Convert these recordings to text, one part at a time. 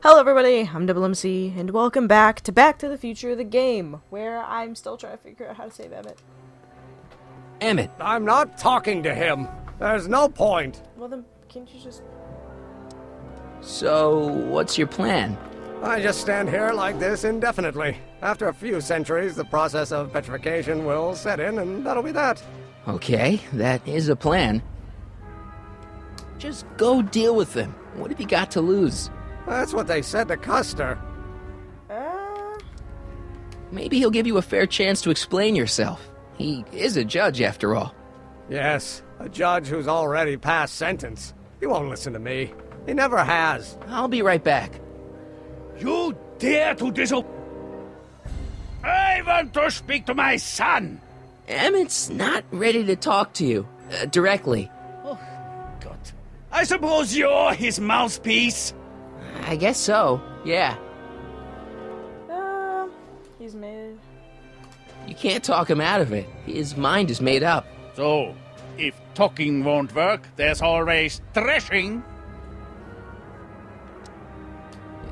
Hello everybody, I'm Double MC, and welcome back to the Future, the game, where I'm still trying to figure out how to save Emmett. Emmett! I'm not talking to him. There's no point. Well then, can't you just... So, what's your plan? I just stand here like this indefinitely. After a few centuries, the process of petrification will set in, and that'll be that. Okay, that is a plan. Just go deal with him. What have you got to lose? That's what they said to Custer. Maybe he'll give you a fair chance to explain yourself. He is a judge, after all. Yes, a judge who's already passed sentence. He won't listen to me. He never has. I'll be right back. You dare to disobey? I want to speak to my son! Emmett's not ready to talk to you, directly. Oh, God. I suppose you're his mouthpiece? I guess so, yeah. He's made... You can't talk him out of it. His mind is made up. So, if talking won't work, there's always thrashing.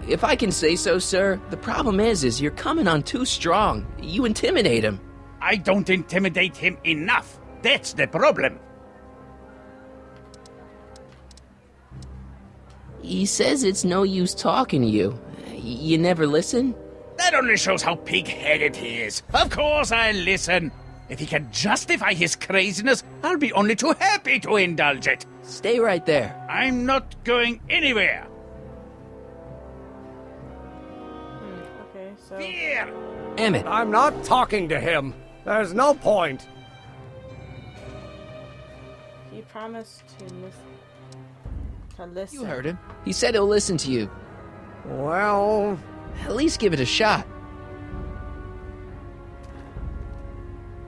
If I can say so, sir, the problem is you're coming on too strong. You intimidate him. I don't intimidate him enough. That's the problem. He says it's no use talking to you. You never listen? That only shows how pig-headed he is. Of course I'll listen. If he can justify his craziness, I'll be only too happy to indulge it. Stay right there. I'm not going anywhere. Okay, so... Fear! Emmett, I'm not talking to him. There's no point. He promised to listen. you heard him. He said he'll listen to you. Well... At least give it a shot.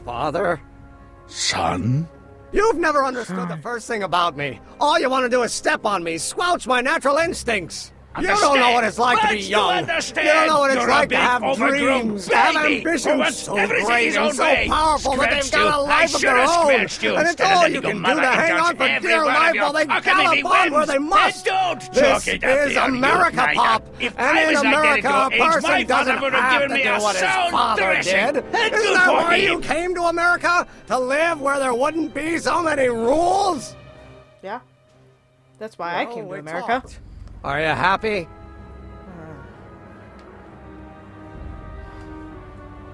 Father? Son? You've never understood the first thing about me. All you want to do is step on me, squelch my natural instincts. You don't know what it's like to be young. You don't know what it's like to have dreams, to have ambitions so great and so powerful that they've got a life of their own. And it's all you can do to hang on for dear life while they gallop on where they must. This is America, Pop. And in America, a person doesn't have to do what his father did. Isn't that why you came to America? To live where there wouldn't be so many rules? Yeah. That's why I came to America. Are you happy?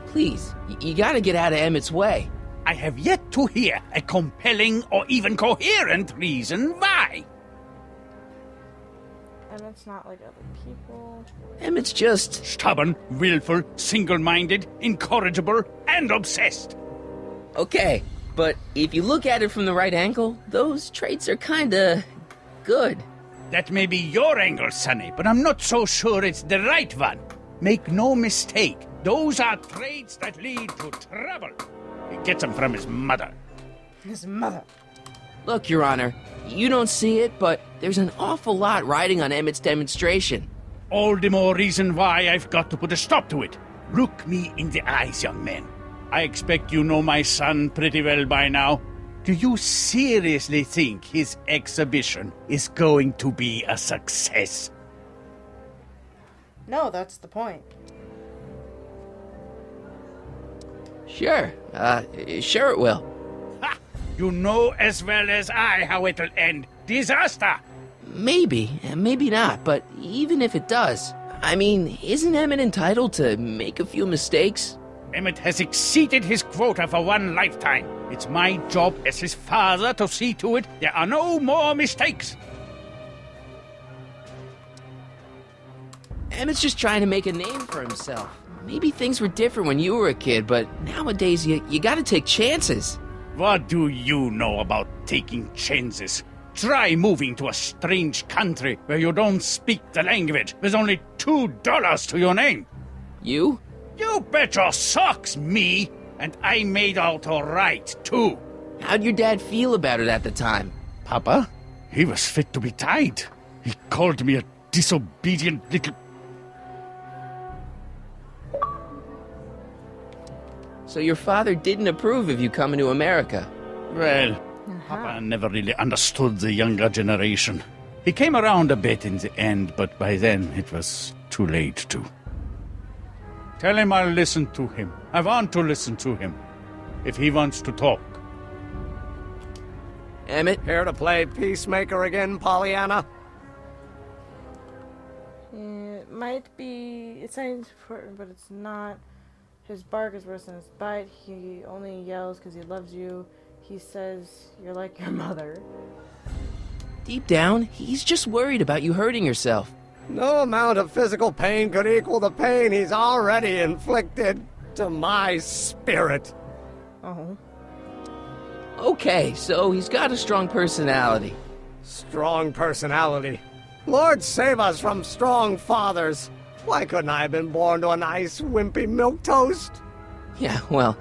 Please, you gotta get out of Emmett's way. I have yet to hear a compelling or even coherent reason why. And it's not like other people. Emmett's just... Stubborn, willful, single-minded, incorrigible, and obsessed. Okay, but if you look at it from the right angle, those traits are kinda... good. That may be your angle, Sonny, but I'm not so sure it's the right one. Make no mistake, those are traits that lead to trouble. He gets them from his mother. His mother. Look, Your Honor, you don't see it, but there's an awful lot riding on Emmett's demonstration. All the more reason why I've got to put a stop to it. Look me in the eyes, young man. I expect you know my son pretty well by now. Do you seriously think his exhibition is going to be a success? No, that's the point. Sure, sure it will. Ha! You know as well as I how it'll end. Disaster! Maybe, maybe not, but even if it does, I mean, isn't Emmett entitled to make a few mistakes? Emmett has exceeded his quota for one lifetime. It's my job as his father to see to it there are no more mistakes. Emmett's just trying to make a name for himself. Maybe things were different when you were a kid, but nowadays you gotta take chances. What do you know about taking chances? Try moving to a strange country where you don't speak the language with only $2 to your name. You? You bet your socks, me! And I made out all right, too. How'd your dad feel about it at the time? Papa? He was fit to be tied. He called me a disobedient little... So your father didn't approve of you coming to America? Well, Papa never really understood the younger generation. He came around a bit in the end, but by then it was too late to. Tell him I'll listen to him. I want to listen to him. If he wants to talk. Emmett, Here to play peacemaker again, Pollyanna? It might be. It sounds important, but it's not. His bark is worse than his bite. He only yells because he loves you. He says you're like your mother. deep down, he's just worried about you hurting yourself. No amount of physical pain could equal the pain he's already inflicted to my spirit. Oh. Okay, so he's got a strong personality. Strong personality. Lord save us from strong fathers. Why couldn't I have been born to a nice, wimpy milquetoast? Yeah, well,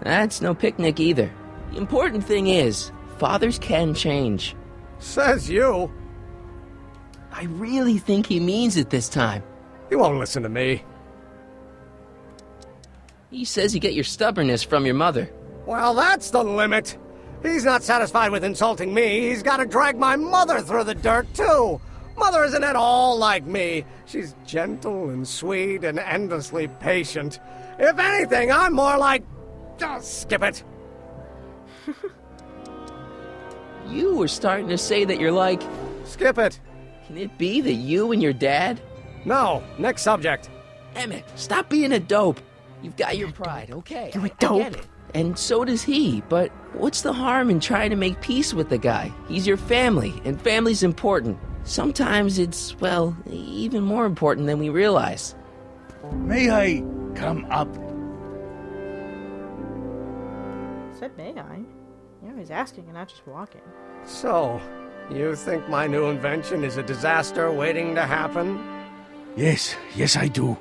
that's no picnic either. The important thing is, fathers can change. Says you. I really think he means it this time. He won't listen to me. He says you get your stubbornness from your mother. Well, that's the limit. He's not satisfied with insulting me. He's got to drag my mother through the dirt, too. Mother isn't at all like me. She's gentle and sweet and endlessly patient. If anything, I'm more like... Oh, skip it. You were starting to say that you're like... Skip it. Can it be that you and your dad? No, next subject. Emmett, stop being a dope. You've got your pride, okay? You a I dope? get it. And so does he, but what's the harm in trying to make peace with the guy? He's your family, and family's important. Sometimes it's, well, even more important than we realize. May I come up? Said may I? Yeah, he's asking and not just walking. So, you think my new invention is a disaster waiting to happen? Yes, I do.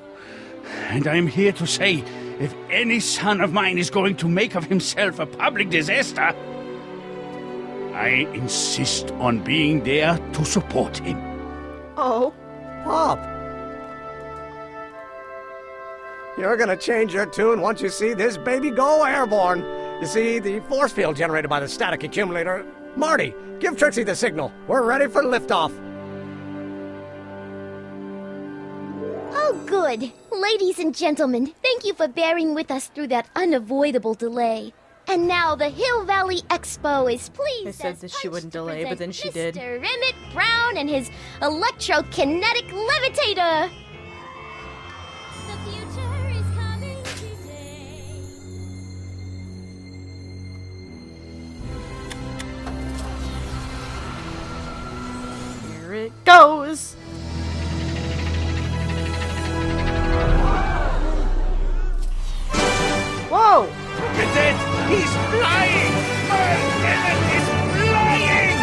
And I'm here to say, if any son of mine is going to make of himself a public disaster, I insist on being there to support him. Oh. Pop! You're gonna change your tune once you see this baby go airborne. You see, the force field generated by the static accumulator... Marty, give Trixie the signal. We're ready for liftoff. Oh, good. Ladies and gentlemen, thank you for bearing with us through that unavoidable delay. And now the Hill Valley Expo is pleased They said as that she punch wouldn't to delay, but present then she Mr. did. Emmett Brown and his electrokinetic levitator. The future is coming today. Here it goes. Whoa! Look at that! He's flying! My Emmett is flying!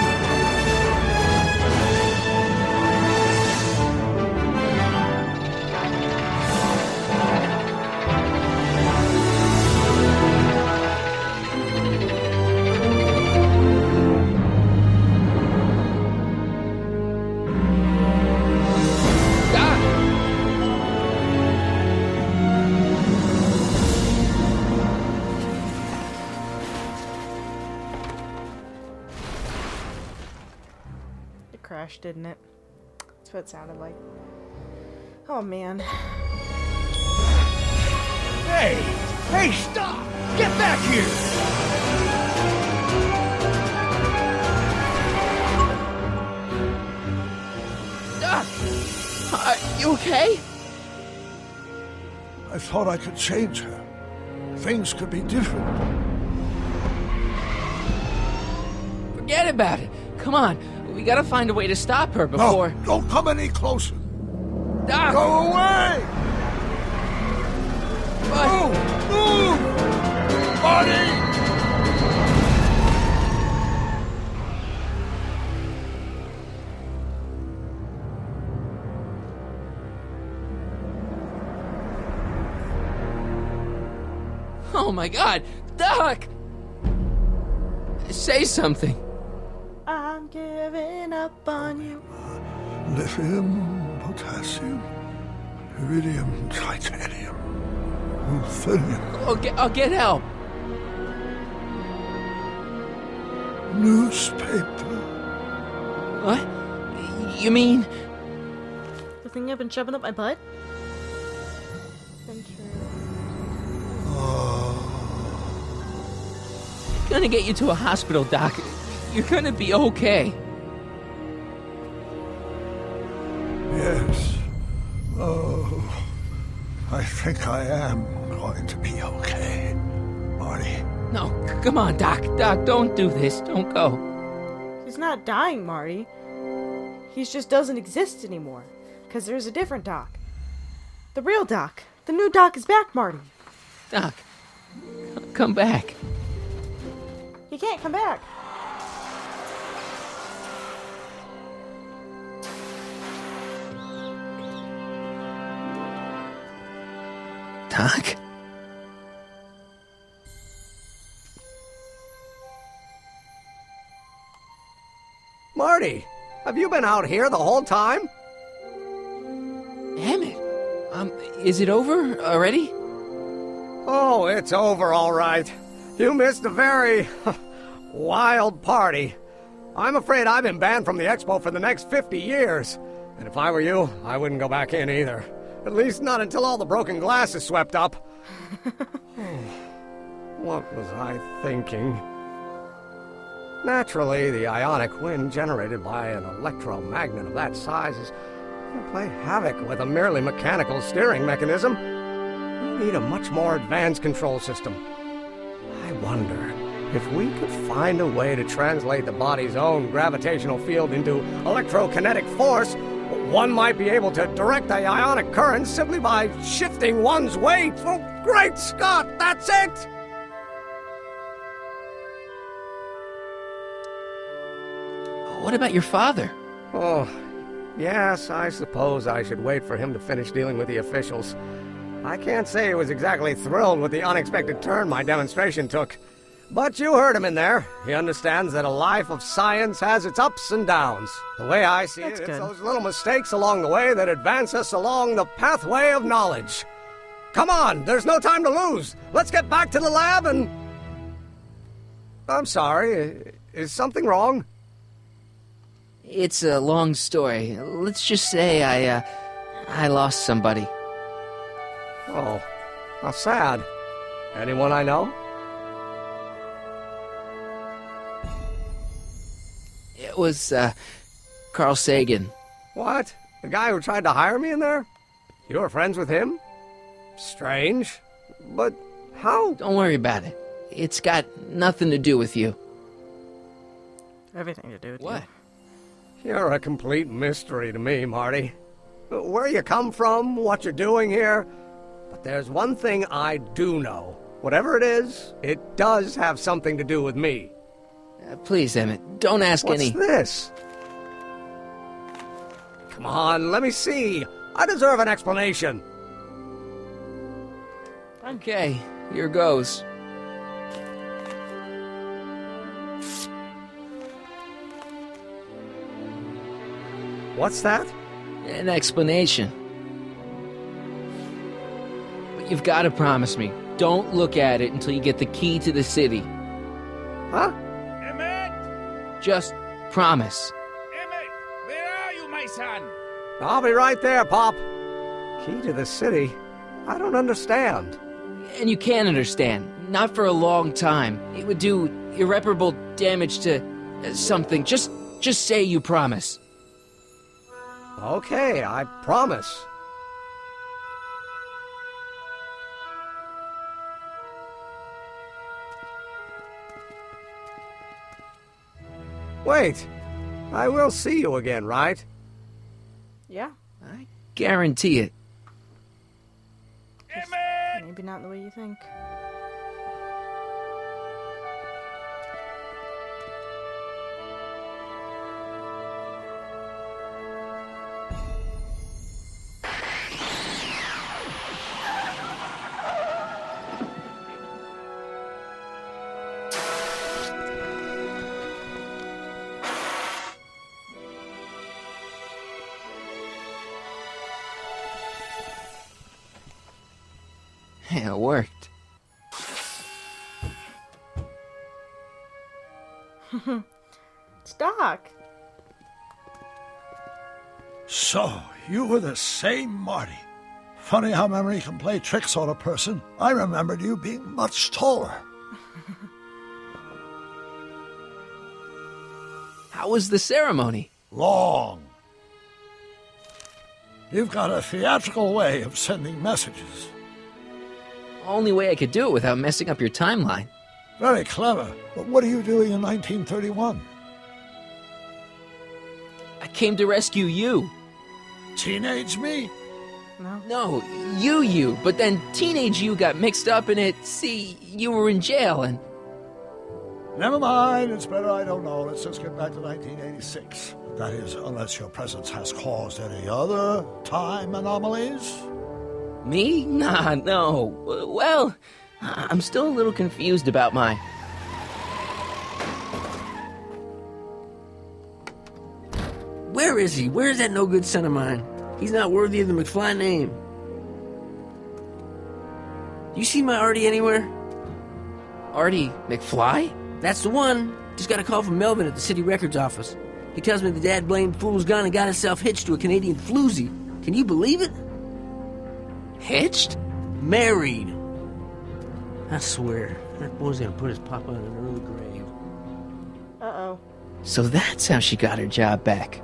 Doc! It crashed, didn't it? That's what it sounded like. Oh man. Hey, stop! Get back here! Doc! Are you okay? I thought I could change her. Things could be different. Forget about it. Come on, we gotta find a way to stop her before... No, don't come any closer. Doc! Go away! But... Move! Marty! Oh my god! Doc! Say something. I'm giving up on you. Lithium, potassium, iridium, titanium, ruthenium, I'll get help. newspaper. What? You mean... The thing I've been shoving up my butt? Gonna get you to a hospital, Doc. You're gonna be okay. Yes. Oh, I think I am going to be okay, Marty. No, come on, Doc. Doc, don't do this. Don't go. He's not dying, Marty. He just doesn't exist anymore. Because there's a different Doc. The real Doc. The new Doc is back, Marty. Doc, come back. He can't come back. Doc? Marty, have you been out here the whole time? Emmett, is it over already? Oh, it's over all right. You missed a very wild party. I'm afraid I've been banned from the expo for the next 50 years. And if I were you, I wouldn't go back in either. At least not until all the broken glass is swept up. What was I thinking? Naturally, the ionic wind generated by an electromagnet of that size is going to play havoc with a merely mechanical steering mechanism. We need a much more advanced control system. I wonder if we could find a way to translate the body's own gravitational field into electrokinetic force. One might be able to direct the ionic current simply by shifting one's weight. Oh, great Scott, that's it! What about your father? Oh, yes, I suppose I should wait for him to finish dealing with the officials. I can't say he was exactly thrilled with the unexpected turn my demonstration took. But you heard him in there. He understands that a life of science has its ups and downs. The way I see That's it, good. it's those little mistakes along the way that advance us along the pathway of knowledge. Come on, there's no time to lose. Let's get back to the lab and... I'm sorry, is something wrong? It's a long story. Let's just say I lost somebody. Oh, how sad. Anyone I know? It was, Carl Sagan. What? The guy who tried to hire me in there? You were friends with him? Strange. But how? Don't worry about it. It's got nothing to do with you. Everything to do with What? You're a complete mystery to me, Marty. Where you come from, what you're doing here. But there's one thing I do know. Whatever it is, it does have something to do with me. Please, Emmett, don't ask What's any... this? Come on, let me see. I deserve an explanation. Okay, here goes. What's that? An explanation. But you've got to promise me, don't look at it until you get the key to the city. Huh? Emmett! Just promise. Emmett! Where are you, my son? I'll be right there, Pop. Key to the city? I don't understand. And you can understand. Not for a long time. It would do irreparable damage to something. Just say you promise. Okay, I promise. Wait, I will see you again, right? Yeah, I guarantee it. Emmett! maybe not the way you think. Yeah, it worked. It's Doc. So, you were the same Marty. Funny how memory can play tricks on a person. I remembered you being much taller. How was the ceremony? Long. You've got a theatrical way of sending messages. Only way I could do it without messing up your timeline. Very clever. But what are you doing in 1931? I came to rescue you. Teenage me? No, you. But then teenage you got mixed up in it. See, you were in jail and... Never mind, it's better I don't know. Let's just get back to 1986. That is, unless your presence has caused any other time anomalies. Me? Nah, no. Well, I'm still a little confused about my... Where is he? Where is that no-good son of mine? He's not worthy of the McFly name. You see my Artie anywhere? Artie McFly? That's the one. Just got a call from Melvin at the city records office. He tells me the dad-blamed fool's gone and got himself hitched to a Canadian floozy. Can you believe it? Hitched? Married. I swear, that boy's gonna put his papa in an early grave. Uh-oh. So that's how she got her job back.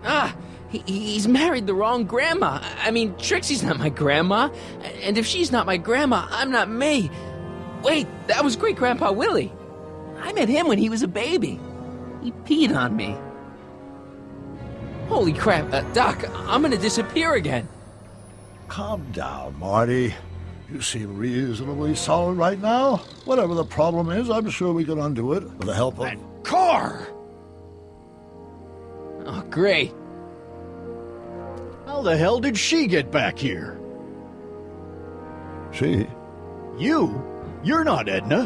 Ah, he's married the wrong grandma. I mean, Trixie's not my grandma. And if she's not my grandma, I'm not me. Wait, that was Great-Grandpa Willie. I met him when he was a baby. He peed on me. Holy crap, Doc, I'm gonna disappear again. Calm down, Marty. You seem reasonably solid right now. Whatever the problem is, I'm sure we can undo it with the help of... That car! Oh, great. How the hell did she get back here? She? You? You're not Edna.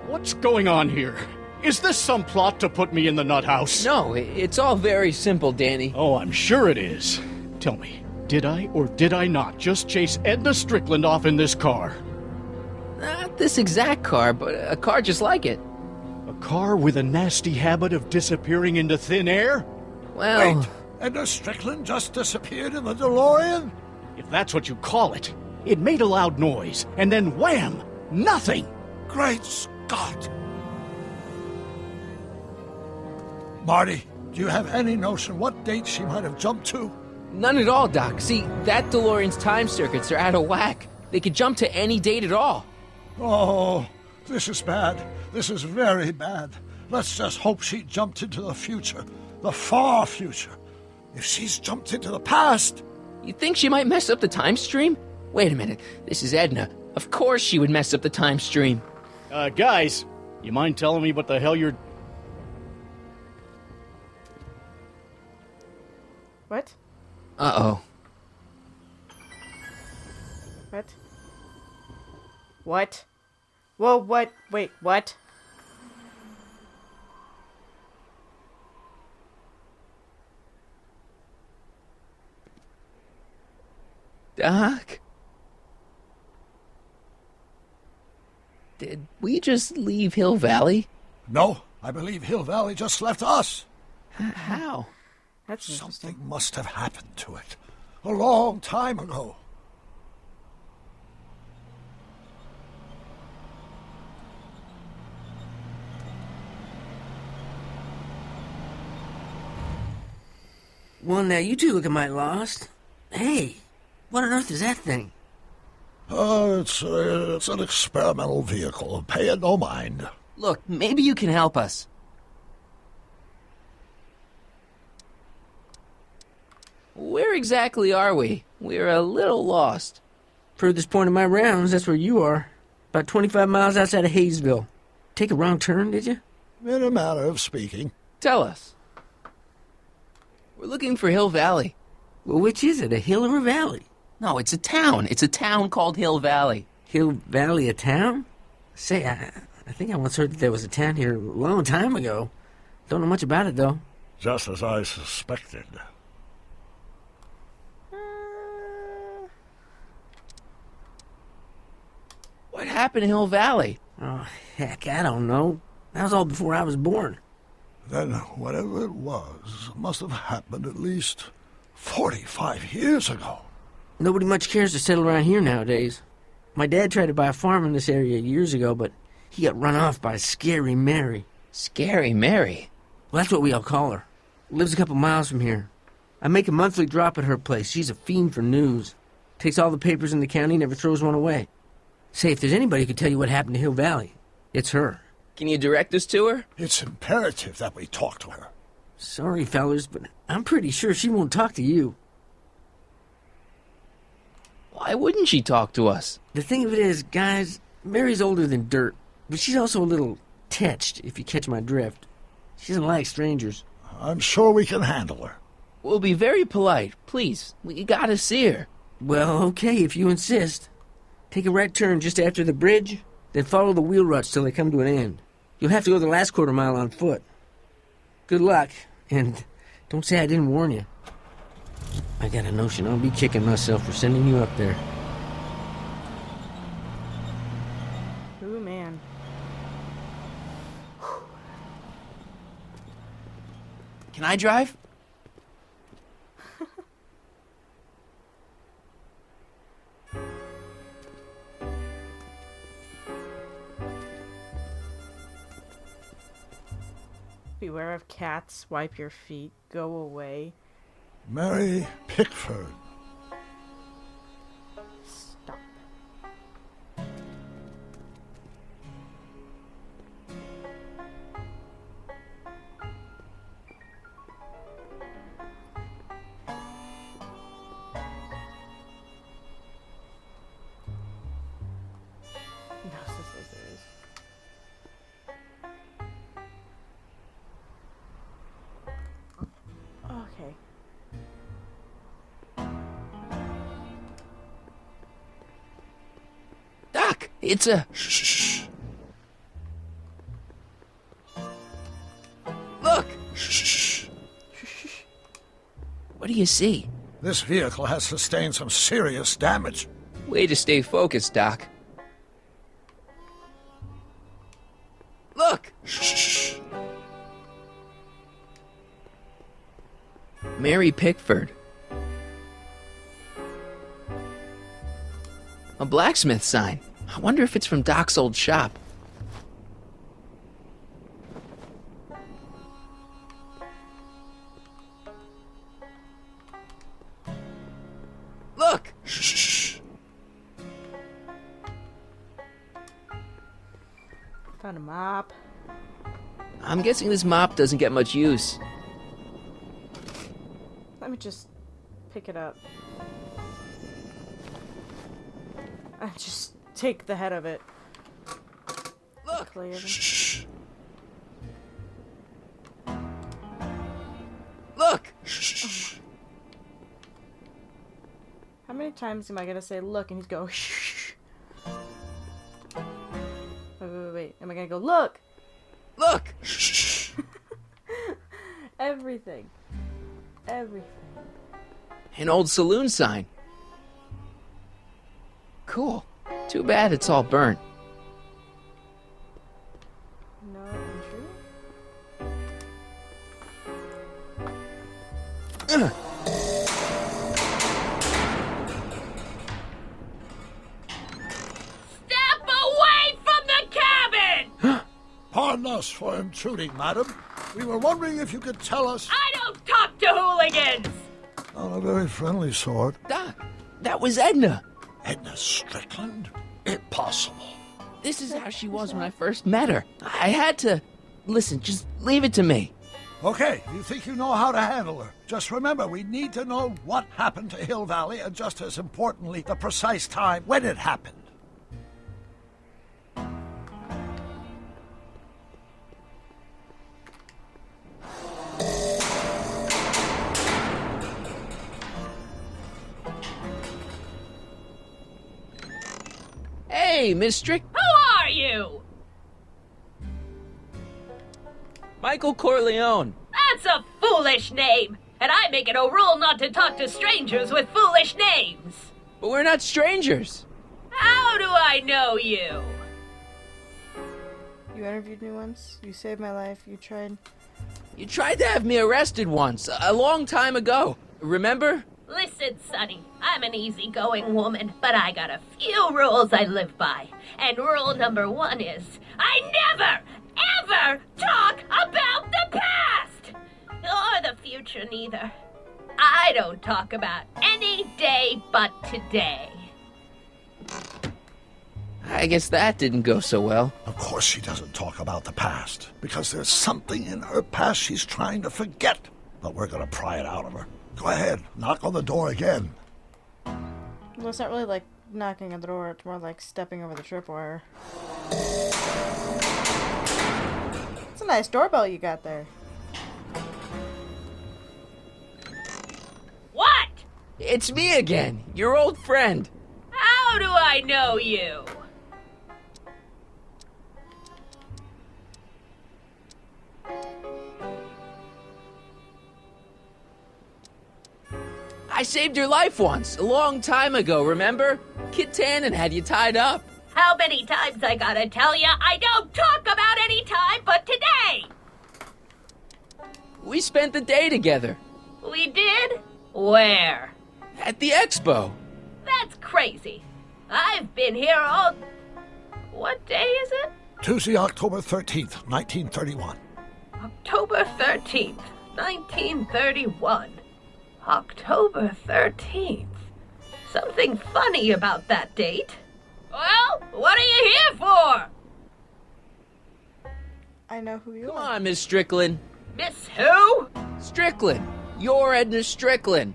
What's going on here? Is this some plot to put me in the nut house? No, it's all very simple, Danny. Oh, I'm sure it is. Tell me, did I or did I not just chase Edna Strickland off in this car? Not this exact car, but a car just like it. A car with a nasty habit of disappearing into thin air? Well... Wait, Edna Strickland just disappeared in the DeLorean? If that's what you call it. It made a loud noise, and then wham! Nothing! Great Scott! Marty, do you have any notion what date she might have jumped to? None at all, Doc. See, that DeLorean's time circuits are out of whack. They could jump to any date at all. Oh, this is bad. This is very bad. Let's just hope she jumped into the future. The far future. If she's jumped into the past... You think she might mess up the time stream? Wait a minute. This is Edna. Of course she would mess up the time stream. Guys, you mind telling me what the hell you're... What? Uh-oh. What? What? Whoa, what? Wait, what? Doc? Did we just leave Hill Valley? No, I believe Hill Valley just left us. How? That's interesting. Something must have happened to it. A long time ago. Well, now you two looking mighty lost. Hey, what on earth is that thing? It's an experimental vehicle. Pay it no mind. Look, maybe you can help us. Where exactly are we? We're a little lost. Furthest point of my rounds, that's where you are. About 25 miles outside of Hayesville. Take a wrong turn, did you? In a manner of speaking. Tell us. We're looking for Hill Valley. Well, which is it, a hill or a valley? No, it's a town. It's a town called Hill Valley. Hill Valley, a town? Say, I think I once heard that there was a town here a long time ago. Don't know much about it, though. Just as I suspected. What happened in Hill Valley? Oh, heck, I don't know. That was all before I was born. Then whatever it was must have happened at least 45 years ago. Nobody much cares to settle around here nowadays. My dad tried to buy a farm in this area years ago, but he got run off by Scary Mary. Scary Mary? Well, that's what we all call her. Lives a couple miles from here. I make a monthly drop at her place. She's a fiend for news. Takes all the papers in the county, never throws one away. Say, if there's anybody who could tell you what happened to Hill Valley, it's her. Can you direct us to her? It's imperative that we talk to her. Sorry, fellas, but I'm pretty sure she won't talk to you. Why wouldn't she talk to us? The thing of it is, guys, Mary's older than dirt, but she's also a little tetched, if you catch my drift. She doesn't like strangers. I'm sure we can handle her. We'll be very polite. Please, we gotta see her. Well, okay, if you insist. Take a right turn just after the bridge, then follow the wheel ruts till they come to an end. You'll have to go the last quarter mile on foot. Good luck, and don't say I didn't warn you. I got a notion I'll be kicking myself for sending you up there. Ooh, man. Can I drive? Beware of cats, wipe your feet, go away. Mary Pickford. Stop. Narcissists. Okay. Doc, it's a... Shh. Look! Shh. What do you see? This vehicle has sustained some serious damage. Way to stay focused, Doc. Look! Shh. Mary Pickford. A blacksmith sign. I wonder if it's from Doc's old shop. Look! Shh. Found a mop. I'm guessing this mop doesn't get much use. Let me just pick it up. I just take the head of it. Look! Clear them. Shh. Look! Shh. How many times am I gonna say look and he's go shh? Wait. Am I gonna go look? Look! Shh. Everything. An old saloon sign. Cool. Too bad it's all burnt. No entry. Step away from the cabin! Pardon us for intruding, madam. We were wondering if you could tell us... I don't talk to hooligans! On a very friendly sort. Doc, that was Edna. Edna Strickland? Impossible. This is how she was when I first met her. I had to... Listen, just leave it to me. Okay, you think you know how to handle her. Just remember, we need to know what happened to Hill Valley, and just as importantly, the precise time when it happened. Hey, Miss Strick... Who are you? Michael Corleone. That's a foolish name, and I make it a rule not to talk to strangers with foolish names. But we're not strangers. How do I know you? You interviewed me once. You saved my life. You tried You tried to have me arrested once, a long time ago. Remember? Listen, Sonny, I'm an easygoing woman, but I got a few rules I live by. And rule number 1 is, I never, ever talk about the past! Or the future, neither. I don't talk about any day but today. I guess that didn't go so well. Of course she doesn't talk about the past, because there's something in her past she's trying to forget. But we're gonna pry it out of her. Go ahead, knock on the door again. Well, it's not really like knocking on the door, it's more like stepping over the tripwire. It's a nice doorbell you got there. What? It's me again, your old friend. How do I know you? I saved your life once, a long time ago, remember? Kid Tannen had you tied up. How many times I gotta tell ya I don't talk about any time but today? We spent the day together. We did? Where? At the expo. That's crazy. I've been here all... What day is it? Tuesday, October 13th, 1931. October 13th, 1931. October 13th. Something funny about that date. Well, what are you here for? I know who you Come are. on, Miss Strickland. Miss who? Strickland. You're Edna Strickland.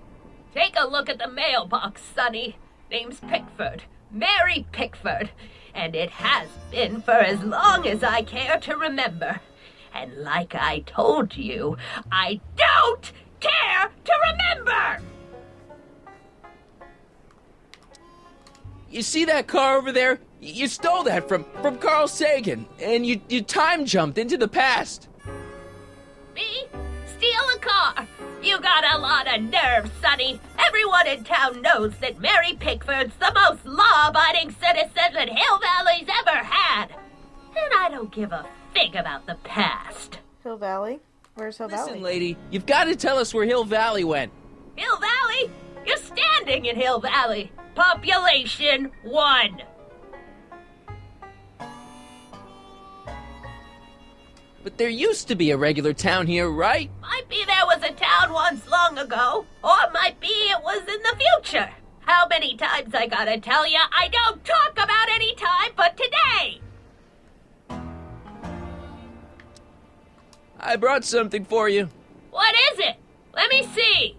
Take a look at the mailbox, Sonny. Name's Pickford. Mary Pickford. And it has been for as long as I care to remember. And like I told you, I don't care to remember! You see that car over there? You stole that from Carl Sagan, and you time jumped into the past. Me? Steal a car? You got a lot of nerve, Sonny. Everyone in town knows that Mary Pickford's the most law-abiding citizen that Hill Valley's ever had. And I don't give a fig about the past. Hill Valley? Where's Hill Valley? Listen, lady, you've got to tell us where Hill Valley went. Hill Valley? You're standing in Hill Valley. Population 1. But there used to be a regular town here, right? Might be there was a town once long ago, or might be it was in the future. How many times I gotta tell ya I don't talk about any time but today? I brought something for you. What is it? Let me see.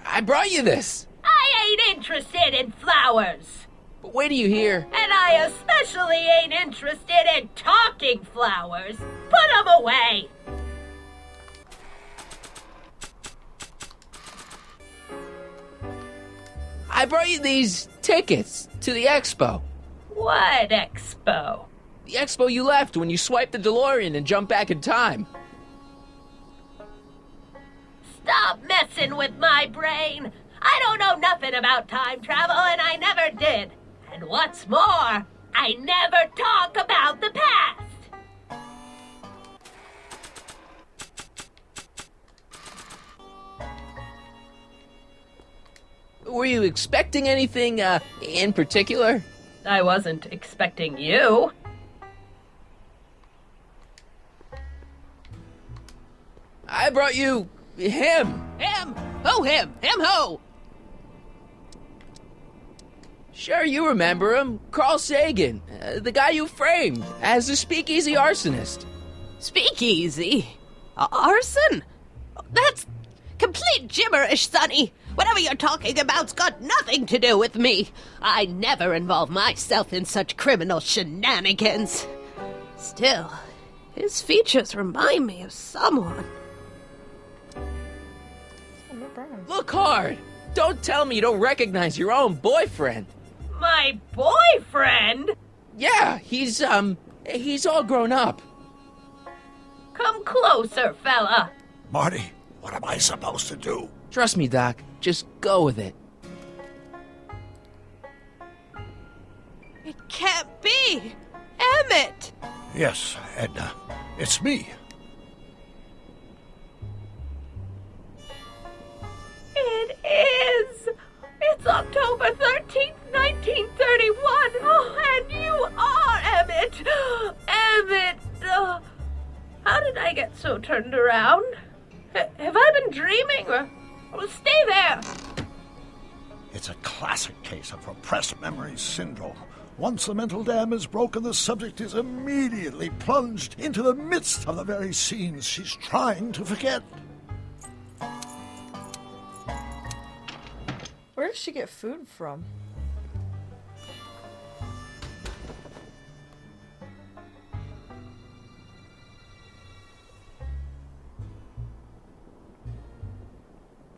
I brought you this. I ain't interested in flowers. But wait till you hear. And I especially ain't interested in talking flowers. Put 'em away. I brought you these tickets to the expo. What expo? The expo you left when you swiped the DeLorean and jumped back in time. Stop messing with my brain. I don't know nothing about time travel, and I never did. And what's more, I never talk about the past. Were you expecting anything, in particular? I wasn't expecting you. I brought you him. Him? Who him? Him who? Sure, you remember him. Carl Sagan, the guy you framed as the speakeasy arsonist. Speakeasy? Arson? That's complete gibberish, Sonny. Whatever you're talking about's got nothing to do with me. I never involve myself in such criminal shenanigans. Still, his features remind me of someone. Look hard. Don't tell me you don't recognize your own boyfriend. My boyfriend? Yeah, he's all grown up. Come closer, fella. Marty, what am I supposed to do? Trust me, Doc. Just go with it. It can't be! Emmett! Yes, Edna. It's me. It is! It's October 13th, 1931! Oh, and you are Emmett! Emmett! How did I get so turned around? Have I been dreaming? Or stay there! It's a classic case of repressed memory syndrome. Once the mental dam is broken, the subject is immediately plunged into the midst of the very scenes she's trying to forget. Where does she get food from?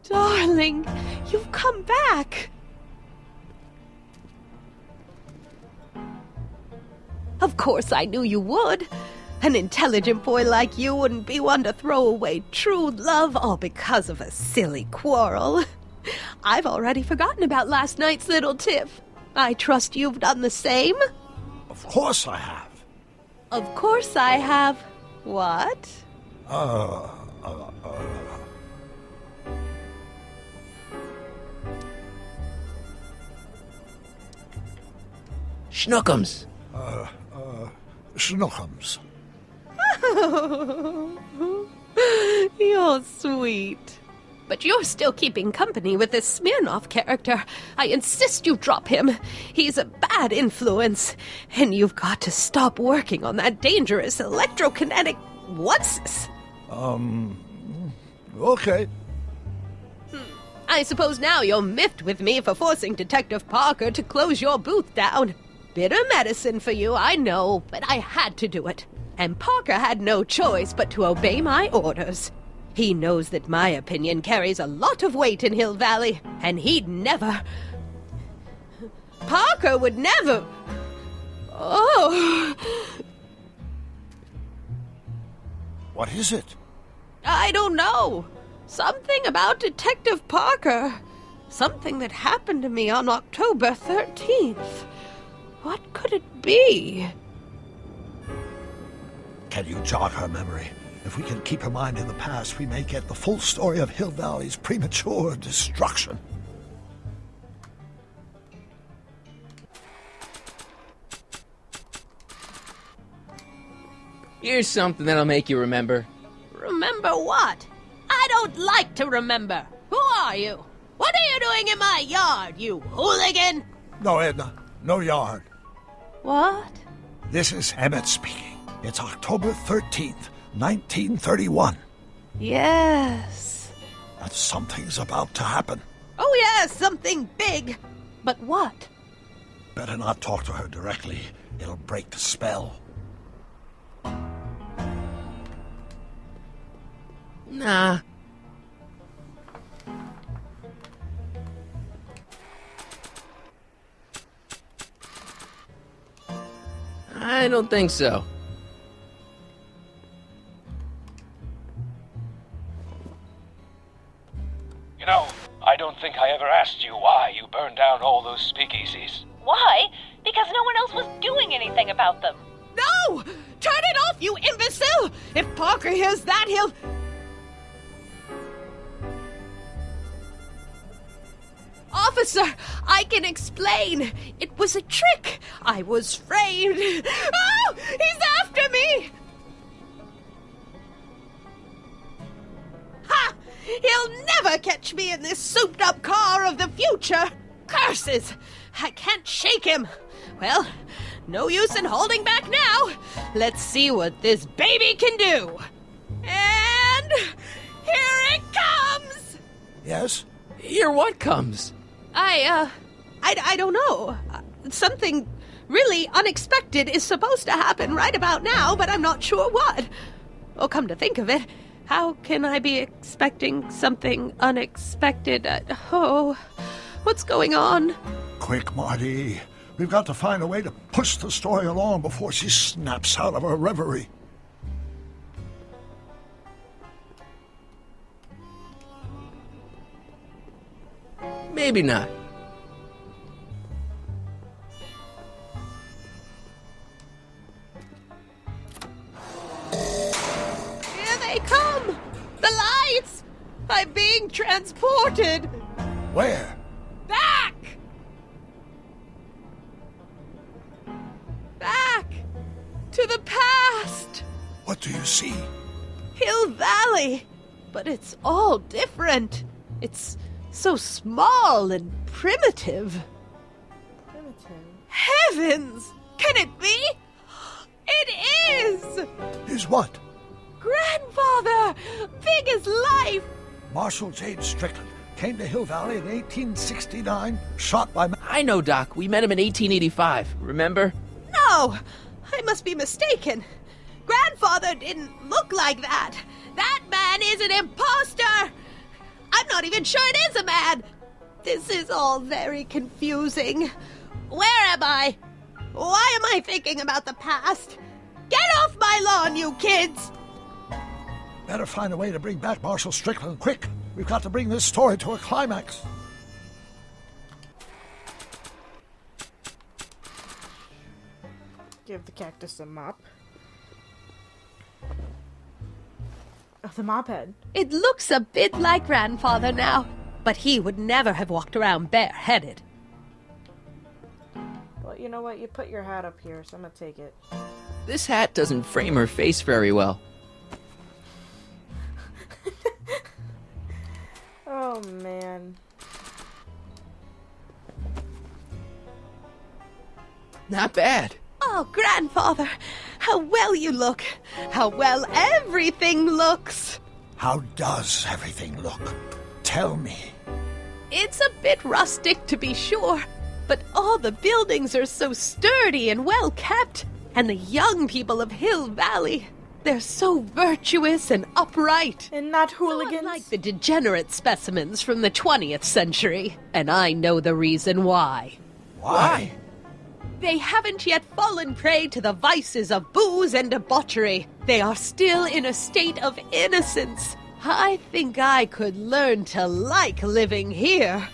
Darling, you've come back! Of course I knew you would. An intelligent boy like you wouldn't be one to throw away true love all because of a silly quarrel. I've already forgotten about last night's little tiff. I trust you've done the same? Of course I have. Of course I have. What? Schnookums. Schnookums. You're sweet. But you're still keeping company with this Smirnoff character. I insist you drop him. He's a bad influence. And you've got to stop working on that dangerous electrokinetic what's-this. Okay. I suppose now you're miffed with me for forcing Detective Parker to close your booth down. Bitter medicine for you, I know, but I had to do it. And Parker had no choice but to obey my orders. He knows that my opinion carries a lot of weight in Hill Valley, and he'd never... Parker would never... Oh... What is it? I don't know. Something about Detective Parker. Something that happened to me on October 13th. What could it be? Can you jog her memory? If we can keep her mind in the past, we may get the full story of Hill Valley's premature destruction. Here's something that'll make you remember. Remember what? I don't like to remember. Who are you? What are you doing in my yard, you hooligan? No, Edna. No yard. What? This is Emmett speaking. It's October 13th, 1931. Yes. And something's about to happen. Oh, yes, something big. But what? Better not talk to her directly. It'll break the spell. Nah. I don't think so. You know, I don't think I ever asked you why you burned down all those speakeasies. Why? Because no one else was doing anything about them. No! Turn it off, you imbecile! If Parker hears that, he'll... Officer, I can explain. It was a trick. I was framed. Oh, he's after me! Ha! He'll never catch me in this souped-up car of the future. Curses! I can't shake him. Well, no use in holding back now. Let's see what this baby can do. And here it comes! Yes? Here what comes? I don't know. Something really unexpected is supposed to happen right about now, but I'm not sure what. Oh, come to think of it, how can I be expecting something unexpected? What's going on? Quick, Marty. We've got to find a way to push the story along before she snaps out of her reverie. Maybe not. Here they come! The lights! I'm being transported! Where? Back! Back! To the past! What do you see? Hill Valley! But it's all different. It's so small and primitive. Primitive. Heavens! Can it be? It is! Is what? Grandfather! Big as life! Marshal James Strickland came to Hill Valley in 1869, shot by... I know, Doc. We met him in 1885. Remember? No! I must be mistaken. Grandfather didn't look like that. That man is an imposter! I'm not even sure it is a man! This is all very confusing. Where am I? Why am I thinking about the past? Get off my lawn, you kids! Better find a way to bring back Marshal Strickland, quick! We've got to bring this story to a climax. Give the cactus a mop. Oh, the mop head. It looks a bit like Grandfather now, but he would never have walked around bareheaded. Well, you know what? You put your hat up here, so I'm gonna take it. This hat doesn't frame her face very well. Oh, man. Not bad. Oh, Grandfather, how well you look. How well everything looks. How does everything look? Tell me. It's a bit rustic, to be sure, but all the buildings are so sturdy and well kept. And the young people of Hill Valley, they're so virtuous and upright. And not So hooligans. unlike the degenerate specimens from the 20th century. And I know the reason why. Why? They haven't yet fallen prey to the vices of booze and debauchery. They are still in a state of innocence. I think I could learn to like living here.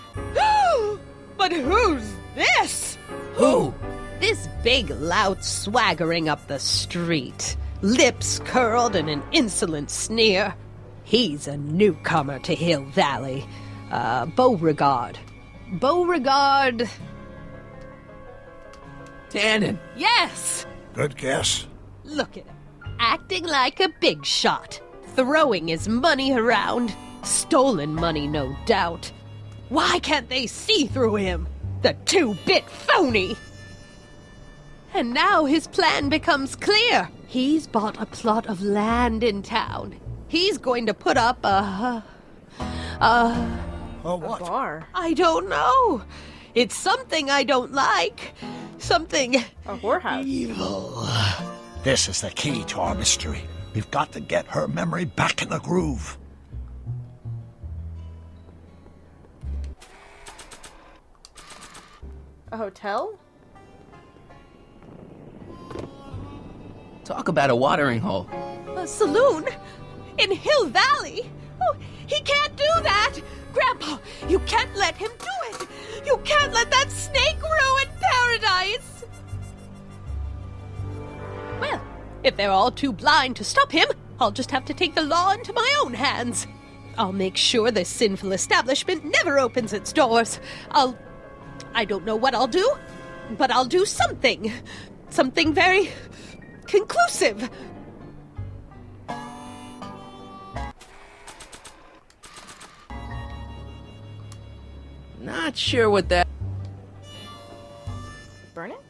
But who's this? Who? This big lout swaggering up the street, lips curled in an insolent sneer. He's a newcomer to Hill Valley. Beauregard. Beauregard... Tannen. Yes! Good guess. Look at him, acting like a big shot, throwing his money around. Stolen money, no doubt. Why can't they see through him? The two-bit phony! And now his plan becomes clear. He's bought a plot of land in town. He's going to put up Oh, A what? bar. I don't know. It's something I don't like. Something A whorehouse. Evil. This is the key to our mystery. We've got to get her memory back in the groove. A hotel? Talk about a watering hole. a saloon in Hill Valley. Oh, he can't do that! Grandpa, you can't let him do it! You can't let that snake ruin paradise! Well, if they're all too blind to stop him, I'll just have to take the law into my own hands. I'll make sure this sinful establishment never opens its doors. I don't know what I'll do, but I'll do something. Something very conclusive. Not sure what that... Burn it?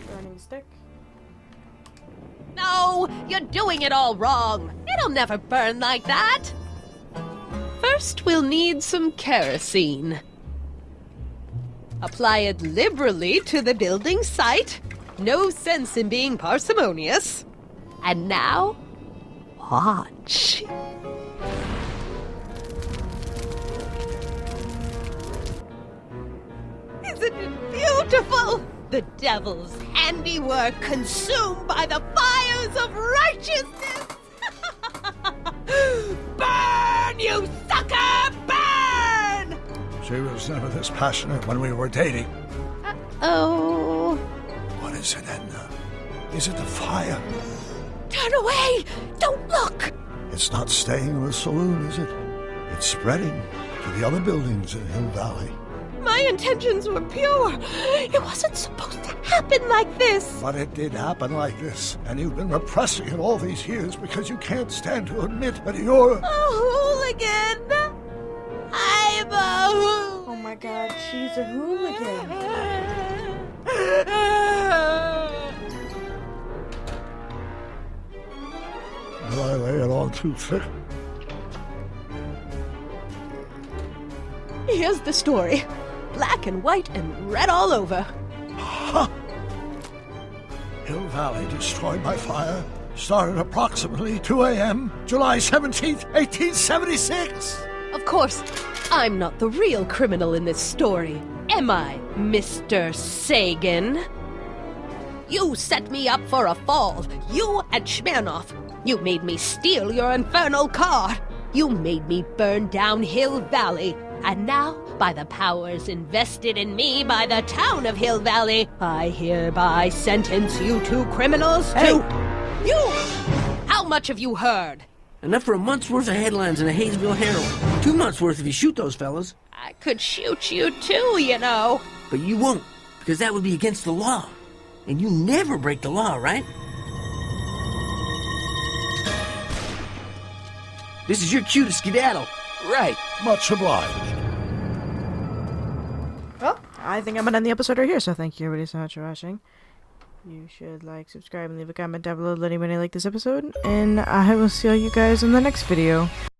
Burning stick? No, you're doing it all wrong. It'll never burn like that. First, we'll need some kerosene. Apply it liberally to the building site. No sense in being parsimonious. And now, watch. Isn't it beautiful? The devil's handiwork consumed by the fires of righteousness! Burn, you sucker! Burn! She was never this passionate when we were dating. Oh. What is it, Edna? Is it the fire? Turn away! Don't look! It's not staying in the saloon, is it? It's spreading to the other buildings in Hill Valley. My intentions were pure. It wasn't supposed to happen like this. But it did happen like this, and you've been repressing it all these years because you can't stand to admit that you're a hooligan. I'm a hooligan. Oh my god, she's a hooligan. Will I lay it on too thick? Here's the story. Black and white and red all over. Huh. Hill Valley destroyed by fire started approximately 2 a.m., July 17th, 1876. Of course, I'm not the real criminal in this story, am I, Mr. Sagan? You set me up for a fall, you and Smirnoff. You made me steal your infernal car. You made me burn down Hill Valley. And now, by the powers invested in me by the town of Hill Valley, I hereby sentence you two criminals to... You! How much have you heard? Enough for a month's worth of headlines in a Hayesville Herald. 2 months' worth if you shoot those fellas. I could shoot you too, you know. But you won't, because that would be against the law. And you never break the law, right? This is your cue to skedaddle. Right. Much obliged. Well, I think I'm gonna end the episode right here, so thank you everybody so much for watching. You should like, subscribe, and leave a comment down below letting me know you like this episode, and I will see all you guys in the next video.